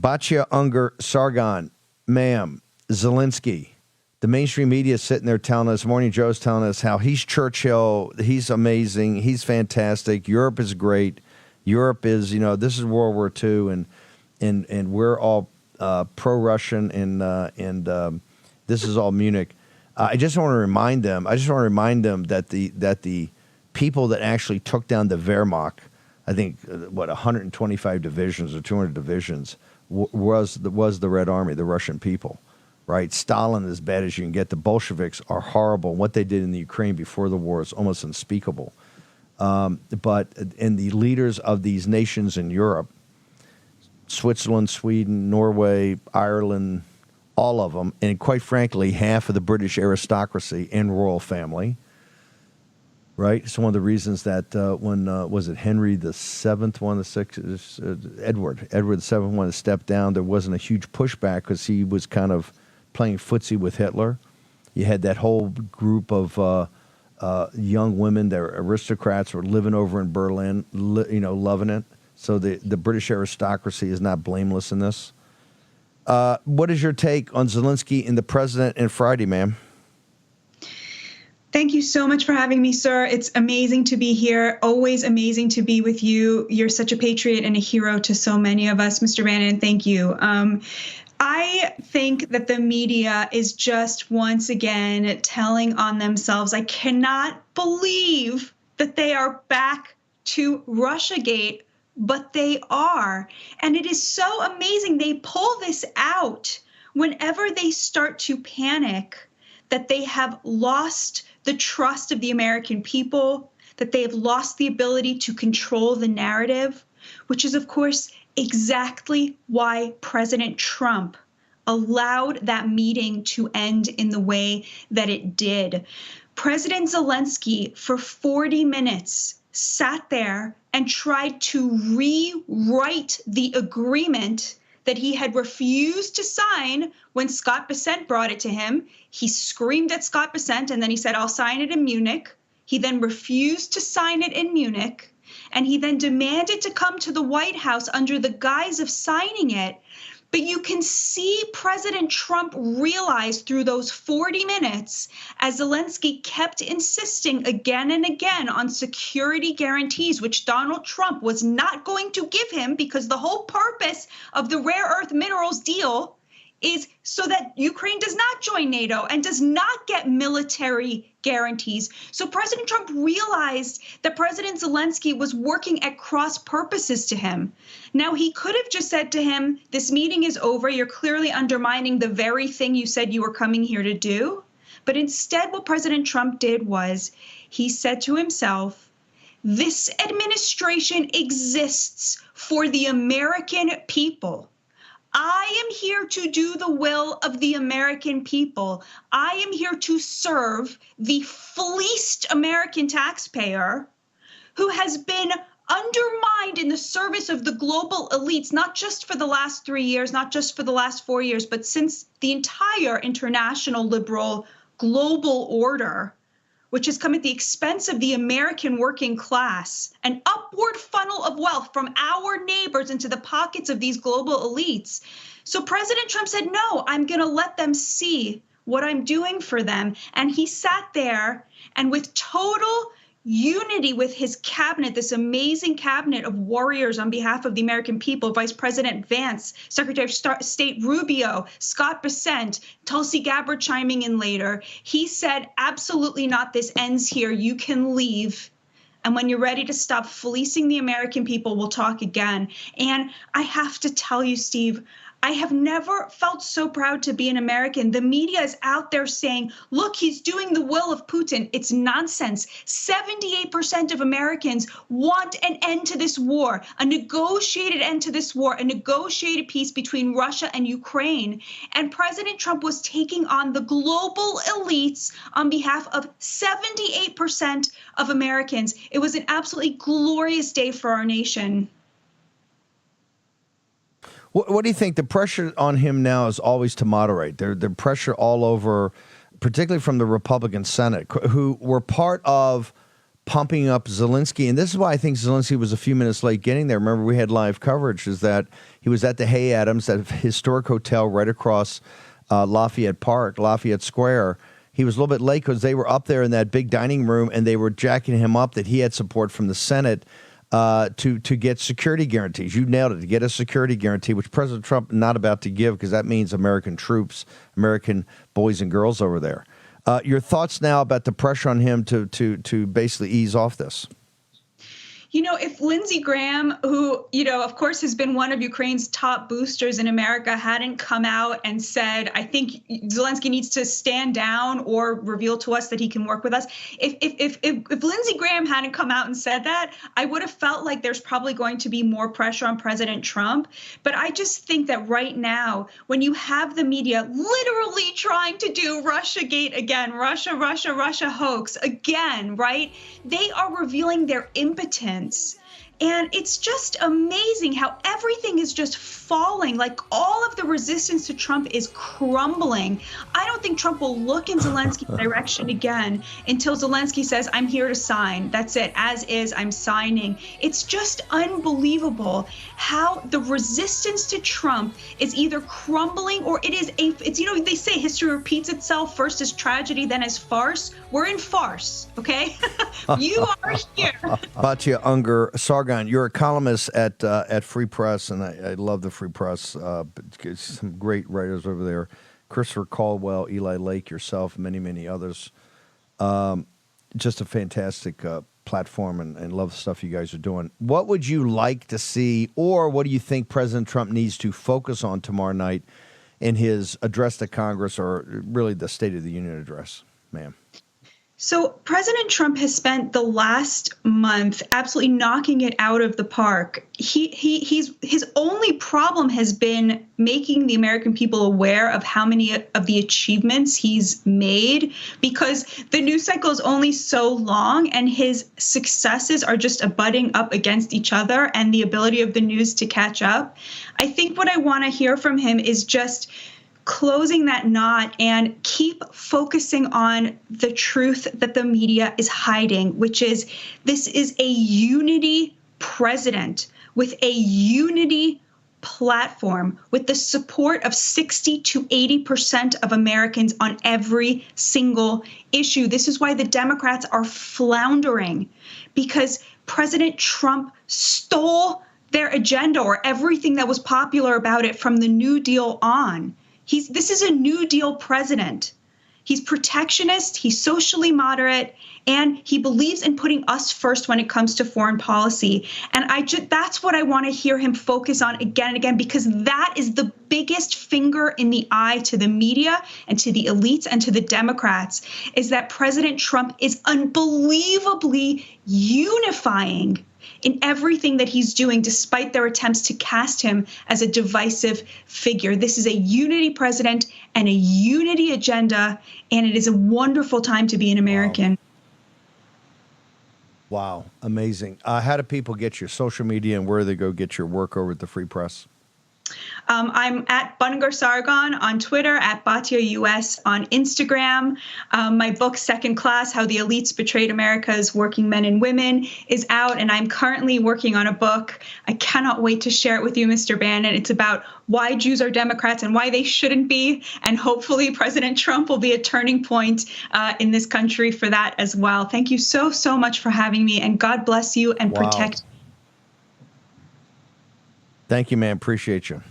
Batya Ungar-Sargon, ma'am, Zelensky. The mainstream media is sitting there telling us, Morning Joe's telling us how he's Churchill, he's amazing, he's fantastic, Europe is great, Europe is, this is World War II, and we're all pro-Russian, and this is all Munich. I just want to remind them that the people that actually took down the Wehrmacht, I think, 125 divisions or 200 divisions, was the Red Army, the Russian people, right? Stalin, as bad as you can get. The Bolsheviks are horrible. What they did in the Ukraine before the war is almost unspeakable. But the leaders of these nations in Europe, Switzerland, Sweden, Norway, Ireland, all of them, and quite frankly, half of the British aristocracy and royal family, right? It's one of the reasons that when was it Henry the Seventh, Edward the Seventh wanted to step down, there wasn't a huge pushback because he was kind of playing footsie with Hitler. You had that whole group of young women, they're aristocrats, were living over in Berlin, loving it. So the British aristocracy is not blameless in this. What is your take on Zelensky and the president and Friday, ma'am? Thank you so much for having me, sir. It's amazing to be here. Always amazing to be with you. You're such a patriot and a hero to so many of us, Mr. Bannon. Thank you. I think that the media is just once again telling on themselves. I cannot believe that they are back to Russiagate, but they are. And it is so amazing. They pull this out whenever they start to panic that they have lost the trust of the American people, that they have lost the ability to control the narrative, which is, of course, exactly why President Trump allowed that meeting to end in the way that it did. President Zelensky, for 40 minutes, sat there and tried to rewrite the agreement that he had refused to sign when Scott Bessent brought it to him. He screamed at Scott Bessent, and then he said, I'll sign it in Munich. He then refused to sign it in Munich, and he then demanded to come to the White House under the guise of signing it. But you can see President Trump realize through those 40 minutes, as Zelensky kept insisting again and again on security guarantees, which Donald Trump was not going to give him, because the whole purpose of the rare earth minerals deal is so that Ukraine does not join NATO and does not get military guarantees. So President Trump realized that President Zelensky was working at cross purposes to him. Now, he could have just said to him, this meeting is over. You're clearly undermining the very thing you said you were coming here to do. But instead, what President Trump did was he said to himself, this administration exists for the American people. I am here to do the will of the American people. I am here to serve the fleeced American taxpayer who has been undermined in the service of the global elites, not just for the last 3 years, not just for the last 4 years, but since the entire international liberal global order, which has come at the expense of the American working class, an upward funnel of wealth from our neighbors into the pockets of these global elites. So President Trump said, no, I'm going to let them see what I'm doing for them. And he sat there and with total unity with his cabinet, this amazing cabinet of warriors on behalf of the American people, Vice President Vance, Secretary of State Rubio, Scott Bessent, Tulsi Gabbard chiming in later. He said, absolutely not. This ends here. You can leave. And when you're ready to stop fleecing the American people, we'll talk again. And I have to tell you, Steve, I have never felt so proud to be an American. The media is out there saying, look, he's doing the will of Putin. It's nonsense. 78% of Americans want an end to this war, a negotiated end to this war, a negotiated peace between Russia and Ukraine. And President Trump was taking on the global elites on behalf of 78% of Americans. It was an absolutely glorious day for our nation. What do you think? The pressure on him now is always to moderate. There's pressure all over, particularly from the Republican Senate, who were part of pumping up Zelensky. And this is why I think Zelensky was a few minutes late getting there. Remember, we had live coverage, is that he was at the Hay Adams, that historic hotel right across Lafayette Square. He was a little bit late because they were up there in that big dining room and they were jacking him up that he had support from the Senate to get security guarantees. You nailed it, to get a security guarantee, which President Trump not about to give, because that means American troops, American boys and girls over there. Your thoughts now about the pressure on him to basically ease off this? You know, if Lindsey Graham, who, you know, of course, has been one of Ukraine's top boosters in America, hadn't come out and said, I think Zelensky needs to stand down or reveal to us that he can work with us. If Lindsey Graham hadn't come out and said that, I would have felt like there's probably going to be more pressure on President Trump. But I just think that right now, when you have the media literally trying to do Russiagate again, Russia hoax again, right? They are revealing their impotence. And it's just amazing how everything is just falling. Like, all of the resistance to Trump is crumbling. I don't think Trump will look in Zelensky's direction again until Zelensky says, I'm here to sign. That's it. As is, I'm signing. It's just unbelievable how the resistance to Trump is either crumbling or it's, you know, they say history repeats itself, first as tragedy, then as farce. We're in farce, okay? You are here. Batya Ungar-Sargon, you're a columnist at Free Press, and I love the Free Press. Some great writers over there. Christopher Caldwell, Eli Lake, yourself, many, many others. Just a fantastic platform, and love the stuff you guys are doing. What would you like to see, or what do you think President Trump needs to focus on tomorrow night in his address to Congress, or really the State of the Union address, ma'am? So President Trump has spent the last month absolutely knocking it out of the park. His only problem has been making the American people aware of how many of the achievements he's made, because the news cycle is only so long and his successes are just abutting up against each other and the ability of the news to catch up. I think what I want to hear from him is just closing that knot and keep focusing on the truth that the media is hiding, which is this is a unity president with a unity platform with the support of 60 to 80% of Americans on every single issue. This is why the Democrats are floundering, because President Trump stole their agenda, or everything that was popular about it, from the New Deal on. This is a New Deal president. He's protectionist, he's socially moderate, and he believes in putting us first when it comes to foreign policy. And that's what I want to hear him focus on again and again, because that is the biggest finger in the eye to the media and to the elites and to the Democrats, is that President Trump is unbelievably unifying in everything that he's doing, despite their attempts to cast him as a divisive figure. This is a unity president and a unity agenda, and it is a wonderful time to be an American. Wow. Amazing. How do people get your social media, and where do they go get your work over at the Free Press? I'm at Ungar-Sargon on Twitter, at Batya US on Instagram. My book, Second Class, How the Elites Betrayed America's Working Men and Women, is out, and I'm currently working on a book. I cannot wait to share it with you, Mr. Bannon. It's about why Jews are Democrats and why they shouldn't be, and hopefully President Trump will be a turning point in this country for that as well. Thank you so, so much for having me, and God bless you and protect. Thank you, man. Appreciate you.